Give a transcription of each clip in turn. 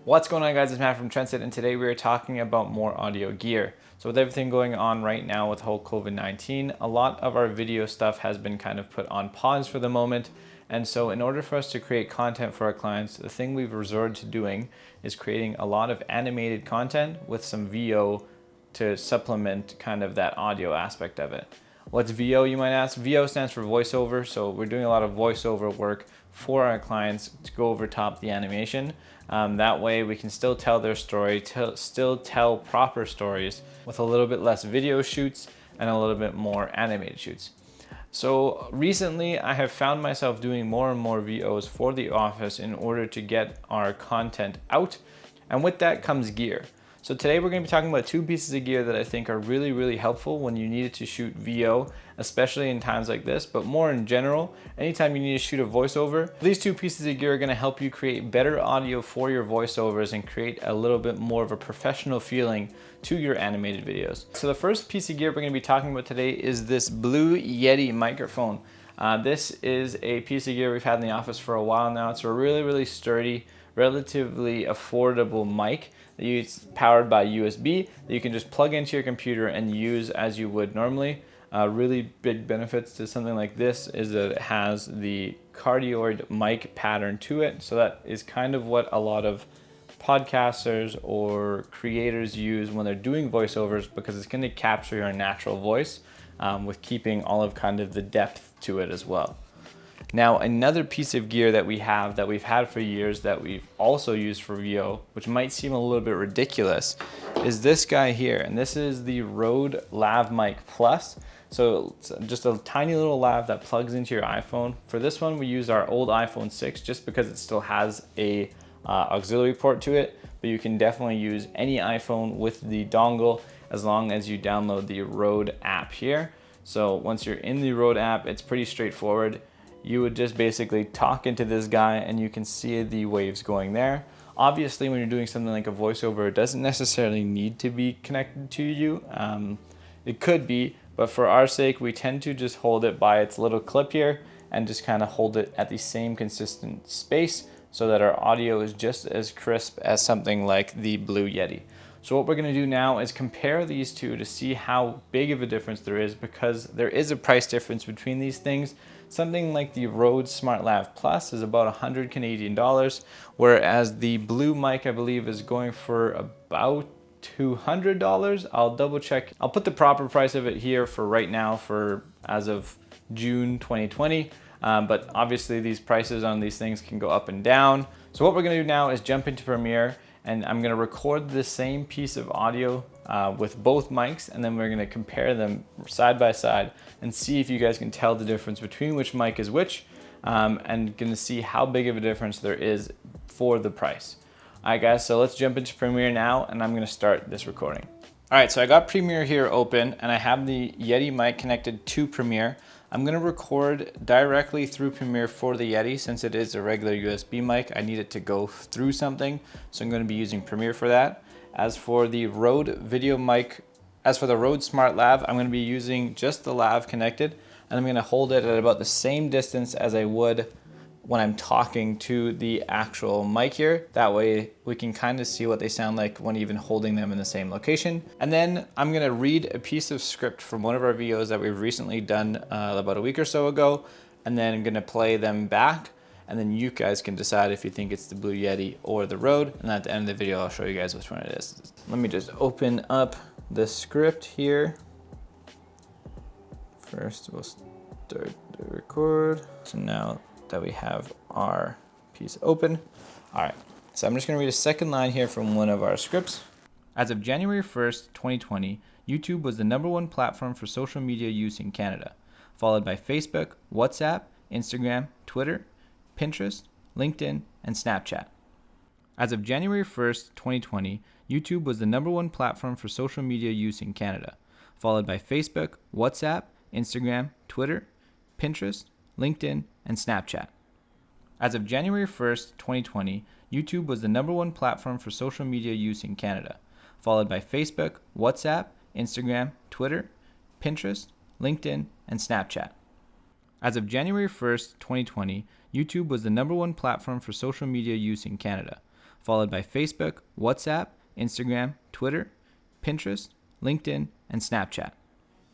What's going on, guys? It's Matt from TSET, and today we are talking about more audio gear. So with everything going on right now with the whole COVID-19, a lot of our video stuff has been kind of put on pause for the moment. And so in order for us to create content for our clients, the thing we've resorted to doing is creating a lot of animated content with some VO to supplement kind of that audio aspect of it. What's VO, you might ask? VO stands for voiceover. So we're doing a lot of voiceover work for our clients to go over top the animation. That way we can still tell their story, still tell proper stories with a little bit less video shoots and a little bit more animated shoots. So recently I have found myself doing more and more VOs for the office in order to get our content out. And with that comes gear. So today we're going to be talking about two pieces of gear that I think are really, really helpful when you need to shoot VO, especially in times like this, but more in general, anytime you need to shoot a voiceover. These two pieces of gear are going to help you create better audio for your voiceovers and create a little bit more of a professional feeling to your animated videos. So the first piece of gear we're going to be talking about today is this Blue Yeti microphone. This is a piece of gear we've had in the office for a while now. It's a really, really sturdy, relatively affordable mic that it's powered by USB that you can just plug into your computer and use as you would normally. Really big benefits to something like this is that it has the cardioid mic pattern to it. So that is kind of what a lot of podcasters or creators use when they're doing voiceovers, because it's going to capture your natural voice with keeping all of kind of the depth to it as well. Now, another piece of gear that we've had for years that we've also used for VO, which might seem a little bit ridiculous, is this guy here. And this is the Rode Lav Mic Plus. So it's just a tiny little lav that plugs into your iPhone. For this one, we use our old iPhone 6 just because it still has a auxiliary port to it, but you can definitely use any iPhone with the dongle as long as you download the Rode app here. So once you're in the Rode app, it's pretty straightforward. You would just basically talk into this guy and you can see the waves going there. Obviously, when you're doing something like a voiceover, it doesn't necessarily need to be connected to you. It could be, but for our sake, we tend to just hold it by its little clip here and just kind of hold it at the same consistent space so that our audio is just as crisp as something like the Blue Yeti. So what we're going to do now is compare these two to see how big of a difference there is, because there is a price difference between these things. Something like the Rode SmartLav Plus is about 100 Canadian dollars, whereas the Blue mic, I believe, is going for about $200. I'll double check. I'll put the proper price of it here for right now for as of June 2020. But obviously these prices on these things can go up and down. So what we're going to do now is jump into Premiere, and I'm going to record the same piece of audio with both mics, and then we're going to compare them side by side and see if you guys can tell the difference between which mic is which, and going to see how big of a difference there is for the price. All right, guys, so let's jump into Premiere now, and I'm going to start this recording. All right, so I got Premiere here open, and I have the Yeti mic connected to Premiere. I'm going to record directly through Premiere for the Yeti. Since it is a regular USB mic, I need it to go through something, so I'm going to be using Premiere for that. As for the Rode Smart Lav, I'm going to be using just the lav connected, and I'm going to hold it at about the same distance as I would when I'm talking to the actual mic here. That way we can kind of see what they sound like when even holding them in the same location. And then I'm gonna read a piece of script from one of our videos that we've recently done about a week or so ago, and then I'm gonna play them back, and then you guys can decide if you think it's the Blue Yeti or the Rode, and at the end of the video I'll show you guys which one it is. Let me just open up the script here. First we'll start the record. So now that we have our piece open. All right, so I'm just gonna read a second line here from one of our scripts. As of January 1st, 2020, YouTube was the #1 platform for social media use in Canada, followed by Facebook, WhatsApp, Instagram, Twitter, Pinterest, LinkedIn, and Snapchat. As of January 1st, 2020, YouTube was the #1 platform for social media use in Canada, followed by Facebook, WhatsApp, Instagram, Twitter, Pinterest, LinkedIn, and Snapchat. As of January 1st, 2020, YouTube was the #1 platform for social media use in Canada, followed by Facebook, WhatsApp, Instagram, Twitter, Pinterest, LinkedIn, and Snapchat. As of January 1st, 2020, YouTube was the #1 platform for social media use in Canada, followed by Facebook, WhatsApp, Instagram, Twitter, Pinterest, LinkedIn, and Snapchat.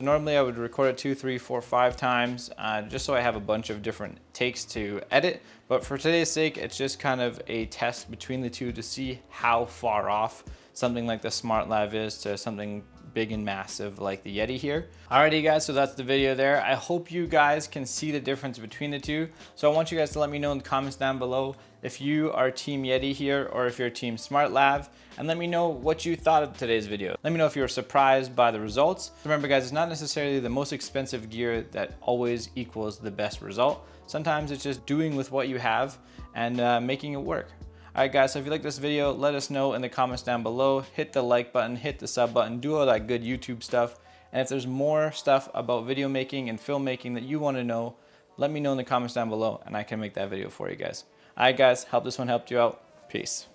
Normally I would record it 2, 3, 4, 5 times just so I have a bunch of different takes to edit. But for today's sake, it's just kind of a test between the two to see how far off something like the SmartLav is to something big and massive like the Yeti here. Alrighty guys, so that's the video there. I hope you guys can see the difference between the two. So I want you guys to let me know in the comments down below if you are Team Yeti here or if you're Team SmartLav, and let me know what you thought of today's video. Let me know if you were surprised by the results. Remember guys, it's not necessarily the most expensive gear that always equals the best result. Sometimes it's just doing with what you have and making it work. Alright guys, so if you like this video, let us know in the comments down below. Hit the like button, hit the sub button, do all that good YouTube stuff. And if there's more stuff about video making and filmmaking that you want to know, let me know in the comments down below and I can make that video for you guys. Alright guys, hope this one helped you out. Peace.